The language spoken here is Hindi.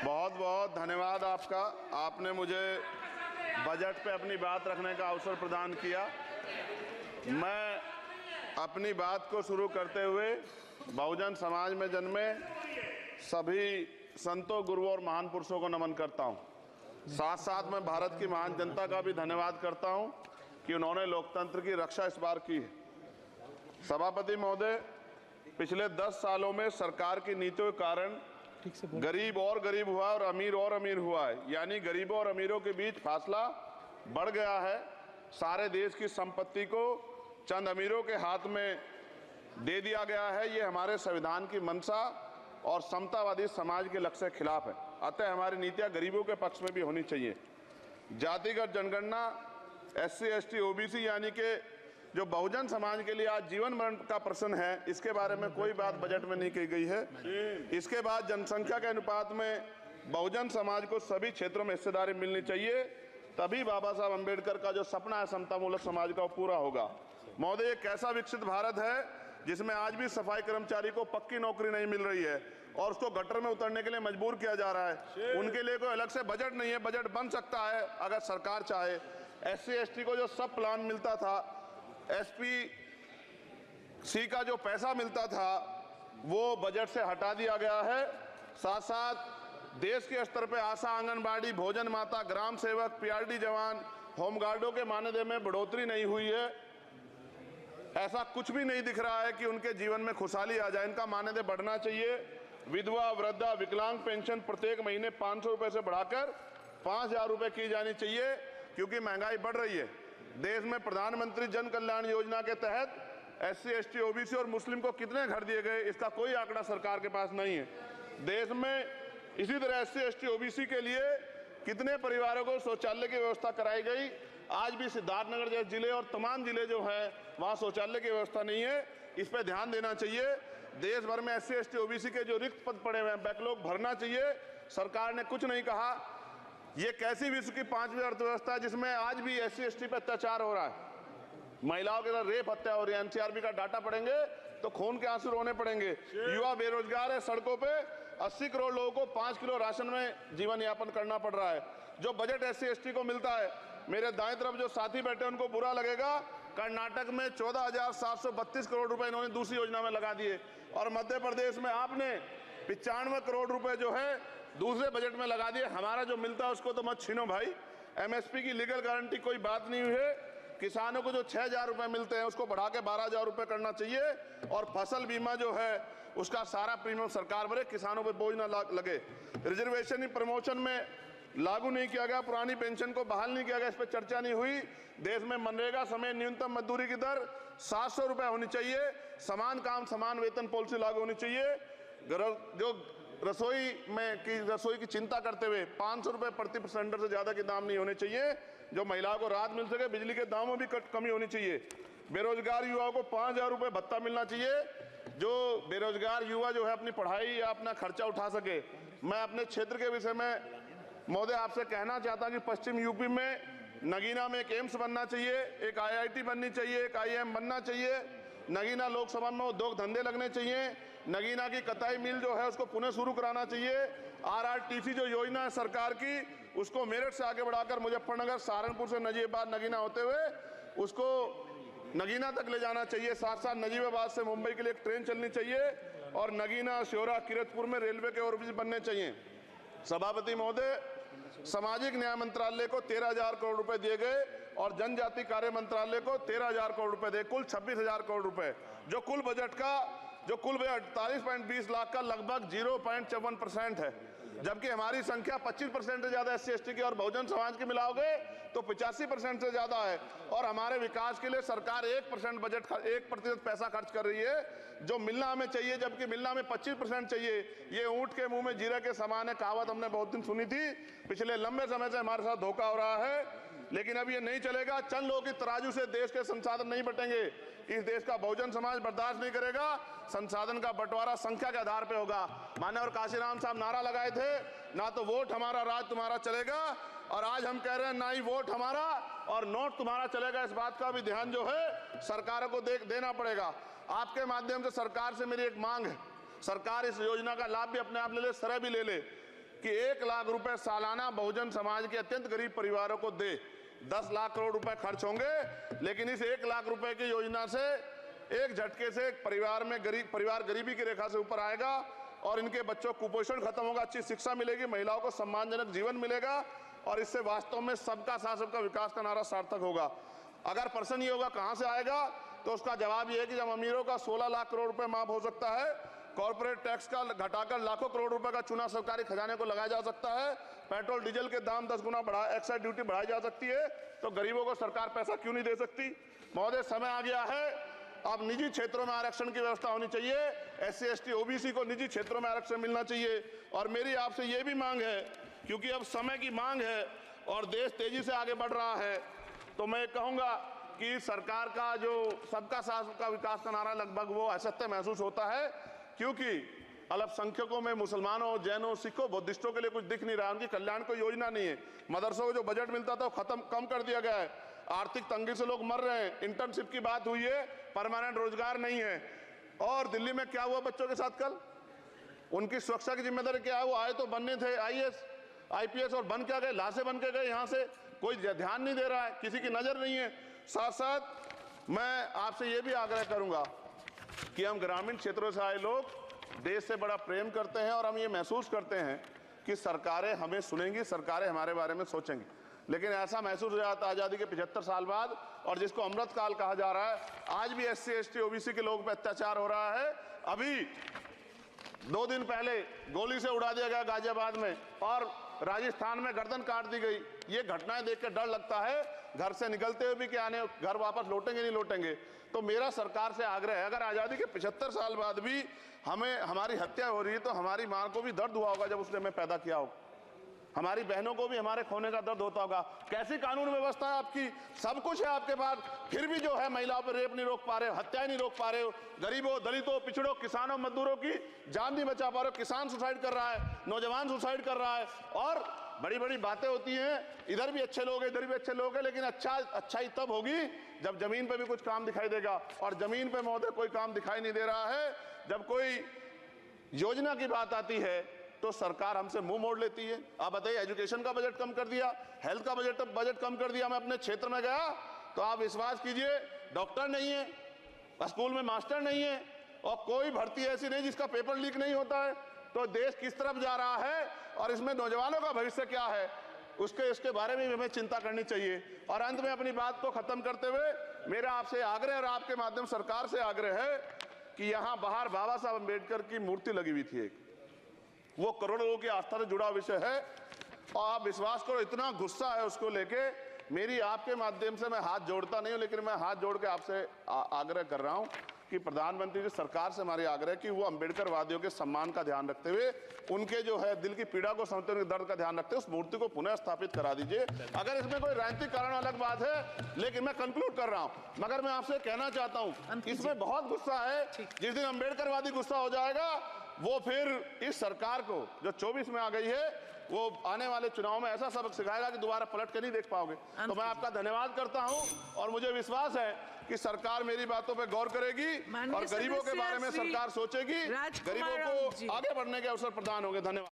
बहुत बहुत धन्यवाद आपका। आपने मुझे बजट पे अपनी बात रखने का अवसर प्रदान किया। मैं अपनी बात को शुरू करते हुए बहुजन समाज में जन्मे सभी संतों, गुरुओं और महान पुरुषों को नमन करता हूं। साथ साथ मैं भारत की महान जनता का भी धन्यवाद करता हूं कि उन्होंने लोकतंत्र की रक्षा इस बार की है। सभापति महोदय, पिछले 10 सालों में सरकार की नीतियों के कारण गरीब और गरीब हुआ और अमीर हुआ है, यानी गरीबों और अमीरों के बीच फासला बढ़ गया है। सारे देश की संपत्ति को चंद अमीरों के हाथ में दे दिया गया है। ये हमारे संविधान की मंशा और समतावादी समाज के लक्ष्य के खिलाफ है। अतः हमारी नीतियां गरीबों के पक्ष में भी होनी चाहिए। जातिगत जनगणना, SC, ST, OBC यानी कि जो बहुजन समाज के लिए आज जीवन मरण का प्रश्न है, इसके बारे में कोई बात बजट में नहीं की गई है। इसके बाद जनसंख्या के अनुपात में बहुजन समाज को सभी क्षेत्रों में हिस्सेदारी मिलनी चाहिए, तभी बाबा साहब अम्बेडकर का जो सपना है समतामूलक समाज का, वो पूरा होगा। महोदय, एक ऐसा विकसित भारत है जिसमें आज भी सफाई कर्मचारी को पक्की नौकरी नहीं मिल रही है और उसको गटर में उतरने के लिए मजबूर किया जा रहा है। उनके लिए कोई अलग से बजट नहीं है। बजट बन सकता है अगर सरकार चाहे। SC, ST को जो सब प्लान मिलता था, SPC का जो पैसा मिलता था, वो बजट से हटा दिया गया है। साथ साथ देश के स्तर पर आशा, आंगनबाड़ी, भोजन माता, ग्राम सेवक, PRD जवान, होमगार्डों के मानदेय में बढ़ोतरी नहीं हुई है। ऐसा कुछ भी नहीं दिख रहा है कि उनके जीवन में खुशहाली आ जाए। इनका मानदेय बढ़ना चाहिए। विधवा, वृद्धा, विकलांग पेंशन प्रत्येक महीने 500 रुपए से बढ़ाकर 5000 रुपए की जानी चाहिए, क्योंकि महंगाई बढ़ रही है। देश में प्रधानमंत्री जन कल्याण योजना के तहत SC, ST, OBC और मुस्लिम को कितने घर दिए गए, इसका कोई आंकड़ा सरकार के पास नहीं है। देश में इसी तरह SC, ST, OBC के लिए कितने परिवारों को शौचालय की व्यवस्था कराई गई। आज भी सिद्धार्थनगर जैसे जिले और तमाम जिले जो हैं, वहाँ शौचालय की व्यवस्था नहीं है। इस पर ध्यान देना चाहिए। देश भर में SC, ST, OBC के जो रिक्त पद पड़े हुए हैं, बैकलॉग भरना चाहिए। सरकार ने कुछ नहीं कहा। ये कैसी विश्व की 5वीं अर्थव्यवस्था है जिसमें आज भी SC, ST पर अत्याचार हो रहा है, महिलाओं के साथ रेप हत्या हो रही है। NCRB का डाटा पढ़ेंगे तो खून के आंसू रोने पड़ेंगे। युवा बेरोजगार है, सड़कों पे 80 करोड़ लोगों को 5 किलो राशन में जीवन यापन करना पड़ रहा है। जो बजट SC, ST को मिलता है, मेरे दाएं तरफ जो साथी बैठे उनको बुरा लगेगा, कर्नाटक में 14,732 करोड़ रुपए इन्होंने दूसरी योजना में लगा दिए और मध्य प्रदेश में आपने 95 करोड़ रुपए जो है दूसरे बजट में लगा दिए। हमारा जो मिलता है उसको तो मत छीनो भाई। MSP की लीगल गारंटी कोई बात नहीं हुई है। किसानों को जो 6,000 रुपए मिलते हैं उसको बढ़ा के 12,000 रुपए करना चाहिए और फसल बीमा जो है उसका सारा प्रीमियम सरकार भरे, किसानों पर बोझ ना लगे। रिजर्वेशन प्रमोशन में लागू नहीं किया गया, पुरानी पेंशन को बहाल नहीं किया गया, इस पर चर्चा नहीं हुई। देश में मनरेगा समय न्यूनतम मजदूरी की दर 700 रुपए होनी चाहिए। समान काम समान वेतन पॉलिसी लागू होनी चाहिए। जो रसोई की चिंता करते हुए 500 रुपए प्रति सिलेंडर से ज्यादा के दाम नहीं होने चाहिए, जो महिलाओं को राहत मिल सके। बिजली के दामों में भी कमी होनी चाहिए। बेरोजगार युवाओं को 5,000 रुपए भत्ता मिलना चाहिए, जो बेरोजगार युवा जो है अपनी पढ़ाई या अपना खर्चा उठा सके। मैं अपने क्षेत्र के विषय में महोदय आपसे कहना चाहता हूं कि पश्चिम यूपी में नगीना में एक एम्स बनना चाहिए, एक IIT बननी चाहिए, एक IIM बनना चाहिए। नगीना लोकसभा में उद्योग धंधे लगने चाहिए। नगीना की कताई मिल जो है उसको पुनः शुरू कराना चाहिए। RRTC जो योजना है सरकार की, उसको मेरठ से आगे बढ़ाकर मुजफ्फरनगर, सहारनपुर से नजीबाबाद, नगीना होते हुए उसको नगीना तक ले जाना चाहिए। साथ साथ नजीबाबाद से मुंबई के लिए एक ट्रेन चलनी चाहिए और नगीना, श्योरा, किरतपुर में रेलवे के ओवरब्रिज बनने चाहिए। सभापति महोदय, सामाजिक न्याय मंत्रालय को 13,000 करोड़ रुपए दिए गए और जनजाति कार्य मंत्रालय को 13,000 करोड़ रुपए दिए, कुल 26,000 करोड़ रुपए। जो कुल बजट 48.20 लाख का लगभग 0.54% है, जबकि हमारी संख्या 25% से ज्यादा SC, ST की और बहुजन समाज की मिलाओगे तो 85% से ज्यादा है। और हमारे विकास के लिए सरकार 1% पैसा खर्च कर रही है, जो मिलना हमें चाहिए, जबकि मिलना हमें 25% चाहिए। ये ऊंट के मुंह में जीरा के समान है, कहावत हमने बहुत दिन सुनी थी। पिछले लंबे समय से हमारे साथ धोखा हो रहा है, लेकिन अब ये नहीं चलेगा। चंद लोगों की तराजू से देश के संसाधन नहीं बटेंगे। इस देश का बहुजन समाज बर्दाश्त नहीं करेगा। संसाधन का बंटवारा संख्या के आधार पर होगा। माननीय काशीराम साहब नारा लगाए थे, ना तो वोट हमारा राज तुम्हारा चलेगा, और आज हम कह रहे हैं ना ही वोट हमारा और नोट तुम्हारा चलेगा। इस बात का भी ध्यान जो है सरकारों को देना पड़ेगा। आपके माध्यम से सरकार से मेरी एक मांग है, सरकार इस योजना का लाभ भी अपने आप ले ले, सरह भी ले ले। कि 1 लाख रुपए सालाना बहुजन समाज के अत्यंत गरीब परिवारों को दे। 10 लाख करोड़ रुपए खर्च होंगे, लेकिन इस 1 लाख रुपए की योजना से एक झटके से परिवार गरीबी की रेखा से ऊपर आएगा और इनके बच्चों को कुपोषण खत्म होगा, अच्छी शिक्षा मिलेगी, महिलाओं को सम्मानजनक जीवन मिलेगा और इससे वास्तव में सबका साथ सबका विकास का नारा सार्थक होगा। अगर प्रश्न ये होगा कहां से आएगा, तो उसका जवाब ये है कि जब अमीरों का 16 लाख करोड़ रुपए माफ हो सकता है, कॉर्पोरेट टैक्स का घटाकर लाखों करोड़ रुपए का चूना सरकारी खजाने को लगाया जा सकता है, पेट्रोल डीजल के दाम 10 गुना एक्साइज ड्यूटी बढ़ाई जा सकती है, तो गरीबों को सरकार पैसा क्यों नहीं दे सकती। महोदय, समय आ गया है, अब निजी क्षेत्रों में आरक्षण की व्यवस्था होनी चाहिए। SC ST OBC को निजी क्षेत्रों में आरक्षण मिलना चाहिए। और मेरी आपसे ये भी मांग है, क्योंकि अब समय की मांग है और देश तेजी से आगे बढ़ रहा है, तो मैं कहूंगा कि सरकार का जो सबका साथ सबका विकास का नारा लगभग वो असत्य महसूस होता है, क्योंकि अल्पसंख्यकों में मुसलमानों, जैनों, सिखों, बुद्धिस्टों के लिए कुछ दिख नहीं रहा, उनकी कल्याण कोई योजना नहीं है। मदरसों को जो बजट मिलता था वो कम कर दिया गया है। आर्थिक तंगी से लोग मर रहे हैं। इंटर्नशिप की बात हुई है, परमानेंट रोजगार नहीं है। और दिल्ली में क्या हुआ बच्चों के साथ कल, उनकी सुरक्षा की जिम्मेदारी क्या है? वो आए तो बनने थे IAS IPS और बन क्या गए, लाशें बन के गए। यहाँ से कोई ध्यान नहीं दे रहा है, किसी की नजर नहीं है। साथ साथ मैं आपसे ये भी आग्रह करूंगा कि हम ग्रामीण क्षेत्रों से आए लोग देश से बड़ा प्रेम करते हैं और हम ये महसूस करते हैं कि सरकारें हमें सुनेंगी, सरकारें हमारे बारे में सोचेंगी। लेकिन ऐसा महसूस हो जाता है आज़ादी के 75 साल बाद, और जिसको अमृत काल कहा जा रहा है, आज भी SC ST OBC के लोगों पर अत्याचार हो रहा है। अभी 2 दिन पहले गोली से उड़ा दिया गया गाजियाबाद में और राजस्थान में गर्दन काट दी गई। ये घटनाएं देख के डर लगता है, घर से निकलते हुए भी कि आने घर वापस लौटेंगे नहीं लौटेंगे। तो मेरा सरकार से आग्रह है, अगर आज़ादी के 75 साल बाद भी हमारी हत्या हो रही है, तो हमारी मां को भी दर्द हुआ होगा जब उसने हमें पैदा किया होगा, हमारी बहनों को भी हमारे खोने का दर्द होता होगा। कैसी कानून व्यवस्था है आपकी, सब कुछ है आपके पास, फिर भी जो है महिलाओं पर रेप नहीं रोक पा रहे हो, हत्याएं नहीं रोक पा रहे हो, गरीबों, दलितों, पिछड़ों, किसानों, मजदूरों की जान नहीं बचा पा रहे हो। किसान सुसाइड कर रहा है, नौजवान सुसाइड कर रहा है, और बड़ी बड़ी बातें होती हैं, इधर भी अच्छे लोग हैं, इधर भी अच्छे लोग हैं, लेकिन अच्छाई तब होगी जब जमीन पे भी कुछ काम दिखाई देगा। और जमीन पे महोदय कोई काम दिखाई नहीं दे रहा है। जब कोई योजना की बात आती है तो सरकार हमसे मुंह मोड़ लेती है। आप बताइए, एजुकेशन का बजट कम कर दिया, हेल्थ का बजट कम कर दिया। मैं अपने क्षेत्र में गया तो आप विश्वास कीजिए, डॉक्टर नहीं है, स्कूल में मास्टर नहीं है, और कोई भर्ती ऐसी नहीं जिसका पेपर लीक नहीं होता है। तो देश किस तरफ जा रहा है और इसमें नौजवानों का भविष्य क्या है, उसके बारे में भी हमें चिंता करनी चाहिए। और अंत में अपनी बात को खत्म करते हुए मेरा आपसे आग्रह और आपके माध्यम सरकार से आग्रह है कि यहाँ बाहर बाबा साहब अम्बेडकर की मूर्ति लगी हुई थी एक, वो करोड़ों लोगों की आस्था से जुड़ा विषय है, और आप विश्वास करो इतना गुस्सा है उसको लेके। मेरी आपके माध्यम से मैं हाथ जोड़ता नहीं हूं, लेकिन मैं हाथ जोड़ के आपसे आग्रह कर रहा हूं कि प्रधानमंत्री जी, सरकार से हमारी आग्रह कि वो अम्बेडकर वादियों के सम्मान का ध्यान रखते हुए, उनके जो है दिल की पीड़ा को समझते हुए, दर्द का ध्यान रखते हुए उस मूर्ति को पुनः स्थापित करा दीजिए। अगर इसमें कोई राजनीतिक कारण अलग बात है, लेकिन मैं कंक्लूड कर रहा हूं। मगर मैं आपसे कहना चाहता हूं, इसमें बहुत गुस्सा है। जिस दिन अम्बेडकरवादी गुस्सा हो जाएगा, वो फिर इस सरकार को जो 24 में आ गई है, वो आने वाले चुनाव में ऐसा सबक सिखाएगा कि दोबारा पलट के नहीं देख पाओगे। तो मैं आपका धन्यवाद करता हूं, और मुझे विश्वास है कि सरकार मेरी बातों पे गौर करेगी और गरीबों के बारे में सरकार सोचेगी, गरीबों को आगे बढ़ने के अवसर प्रदान होंगे। धन्यवाद।